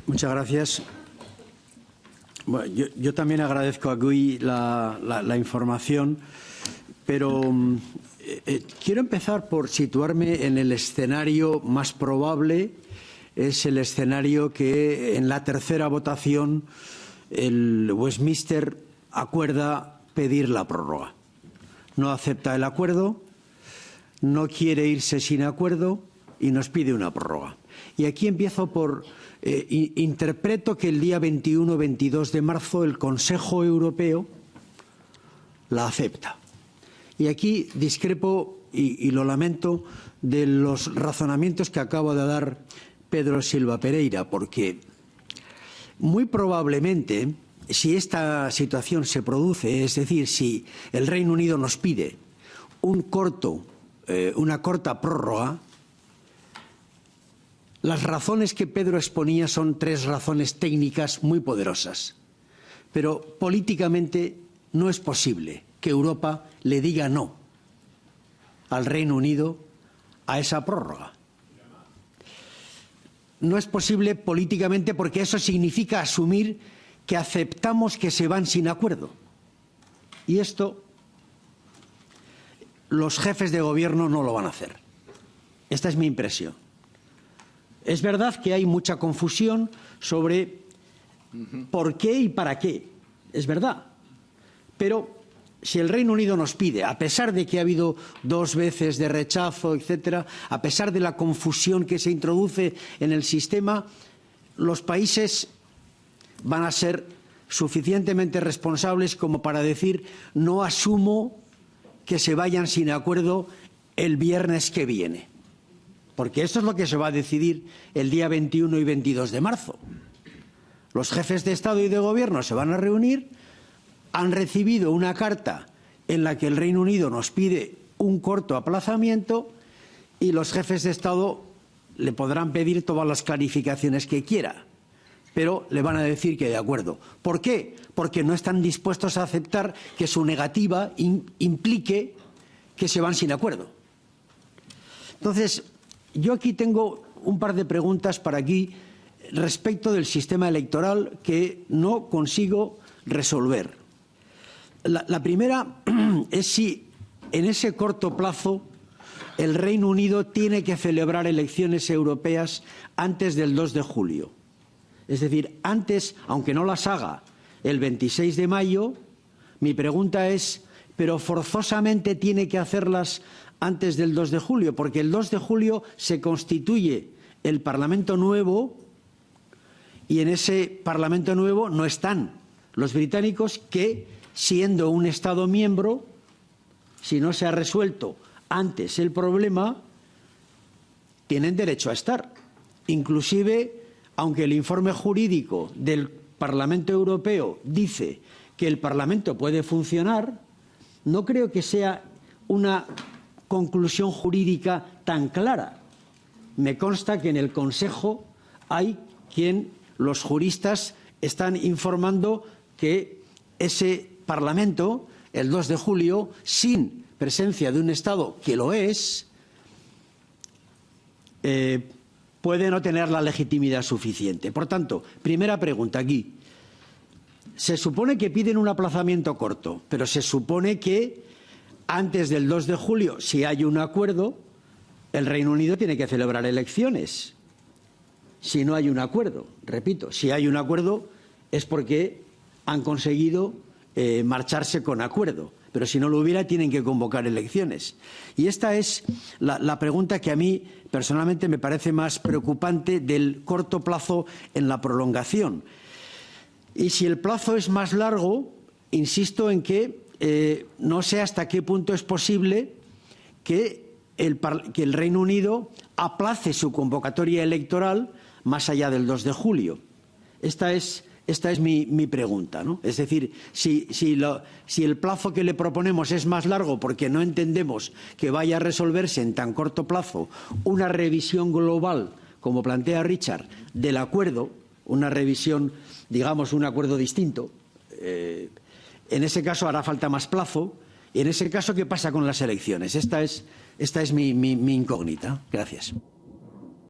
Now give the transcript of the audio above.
Muchas gracias. Bueno, yo también agradezco aquí la información, pero quiero empezar por situarme en el escenario más probable. Es el escenario que en la tercera votación el Westminster acuerda pedir la prórroga. No acepta el acuerdo, no quiere irse sin acuerdo y nos pide una prórroga. Y aquí empiezo por... interpreto que el día 21-22 de marzo el Consejo Europeo la acepta. Y aquí discrepo, y lo lamento, de los razonamientos que acabo de dar Pedro Silva Pereira, porque muy probablemente, si esta situación se produce, es decir, si el Reino Unido nos pide una corta prórroga, las razones que Pedro exponía son tres razones técnicas muy poderosas. Pero políticamente no es posible que Europa le diga no al Reino Unido a esa prórroga. No es posible políticamente porque eso significa asumir que aceptamos que se van sin acuerdo. Y esto los jefes de gobierno no lo van a hacer. Esta es mi impresión. Es verdad que hay mucha confusión sobre por qué y para qué. Es verdad. Pero si el Reino Unido nos pide, a pesar de que ha habido 2 veces de rechazo, etcétera, a pesar de la confusión que se introduce en el sistema, los países van a ser suficientemente responsables como para decir no asumo que se vayan sin acuerdo el viernes que viene. Porque esto es lo que se va a decidir el día 21 y 22 de marzo. Los jefes de Estado y de Gobierno se van a reunir, han recibido una carta en la que el Reino Unido nos pide un corto aplazamiento y los jefes de Estado le podrán pedir todas las clarificaciones que quiera, pero le van a decir que de acuerdo. ¿Por qué? Porque no están dispuestos a aceptar que su negativa implique que se van sin acuerdo. Entonces, yo aquí tengo un par de preguntas para aquí respecto del sistema electoral que no consigo resolver. La primera es si en ese corto plazo el Reino Unido tiene que celebrar elecciones europeas antes del 2 de julio. Es decir, antes, aunque no las haga el 26 de mayo, mi pregunta es, ¿pero forzosamente tiene que hacerlas antes del 2 de julio? Porque el 2 de julio se constituye el Parlamento nuevo y en ese Parlamento nuevo no están los británicos que, siendo un Estado miembro, si no se ha resuelto antes el problema, tienen derecho a estar. Inclusive, aunque el informe jurídico del Parlamento Europeo dice que el Parlamento puede funcionar, no creo que sea una conclusión jurídica tan clara. Me consta que en el Consejo hay quien, los juristas, están informando que ese Parlamento, el 2 de julio, sin presencia de un Estado que lo es, puede no tener la legitimidad suficiente. Por tanto, primera pregunta aquí. Se supone que piden un aplazamiento corto, pero se supone que antes del 2 de julio, si hay un acuerdo, el Reino Unido tiene que celebrar elecciones. Si no hay un acuerdo, repito, si hay un acuerdo es porque han conseguido marcharse con acuerdo. Pero si no lo hubiera, tienen que convocar elecciones. Y esta es la pregunta que a mí personalmente me parece más preocupante del corto plazo en la prolongación. Y si el plazo es más largo, insisto en que no sé hasta qué punto es posible que el Reino Unido aplace su convocatoria electoral más allá del 2 de julio. Esta es mi pregunta, ¿no? Es decir, si el plazo que le proponemos es más largo porque no entendemos que vaya a resolverse en tan corto plazo una revisión global, como plantea Richard, del acuerdo, una revisión, digamos, un acuerdo distinto, en ese caso hará falta más plazo. Y en ese caso, ¿qué pasa con las elecciones? Esta es mi incógnita. Gracias.